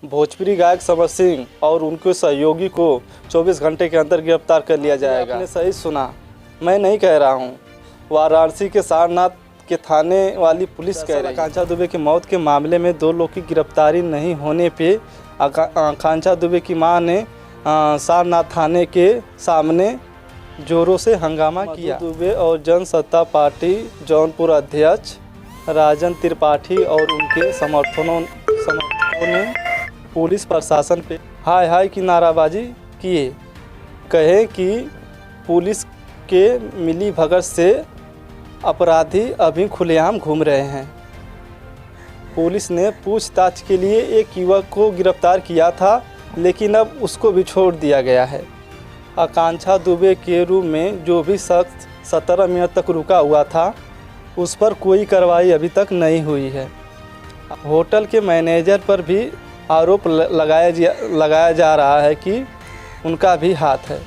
भोजपुरी गायक समर सिंह और उनके सहयोगी को 24 घंटे के अंदर गिरफ्तार कर लिया जाएगा। आपने सही सुना, मैं नहीं कह रहा हूँ, वाराणसी के सारनाथ के थाने वाली पुलिस कह रही है। आकांक्षा दुबे की मौत के मामले में 2 लोग की गिरफ्तारी नहीं होने पे आकांक्षा दुबे की मां ने सारनाथ थाने के सामने जोरों से हंगामा किया। दुबे और जनसत्ता पार्टी जौनपुर अध्यक्ष राजन त्रिपाठी और उनके समर्थकों ने पुलिस प्रशासन पे हाय हाय की नाराबाजी किए, कहे कि पुलिस के मिली भगत से अपराधी अभी खुलेआम घूम रहे हैं। पुलिस ने पूछताछ के लिए एक युवक को गिरफ्तार किया था, लेकिन अब उसको भी छोड़ दिया गया है। आकांक्षा दुबे के रूम में जो भी शख्स 17 मिनट तक रुका हुआ था, उस पर कोई कार्रवाई अभी तक नहीं हुई है। होटल के मैनेजर पर भी आरोप लगाया जा रहा है कि उनका भी हाथ है।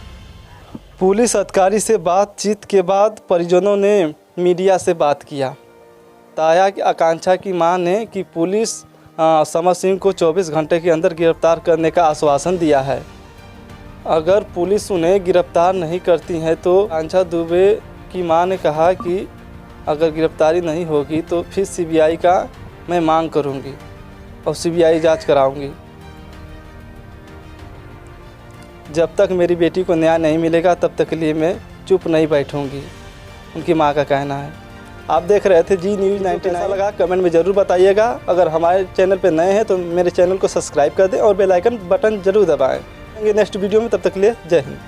पुलिस अधिकारी से बातचीत के बाद परिजनों ने मीडिया से बात किया। बताया कि आकांक्षा की मां ने कि पुलिस समर सिंह को 24 घंटे के अंदर गिरफ्तार करने का आश्वासन दिया है। अगर पुलिस उन्हें गिरफ्तार नहीं करती है तो आकांक्षा दुबे की मां ने कहा कि अगर गिरफ्तारी नहीं होगी तो फिर सीबीआई का मैं मांग करूंगी और सीबीआई जांच कराऊंगी। जब तक मेरी बेटी को न्याय नहीं मिलेगा तब तक के लिए मैं चुप नहीं बैठूंगी, उनकी मां का कहना है। आप देख रहे थे जी न्यूज़ 99। कैसा लगा कमेंट में ज़रूर बताइएगा। अगर हमारे चैनल पे नए हैं तो मेरे चैनल को सब्सक्राइब कर दें और बेल आइकन बटन ज़रूर दबाएं। नेक्स्ट वीडियो में, तब तक के लिए जय हिंद।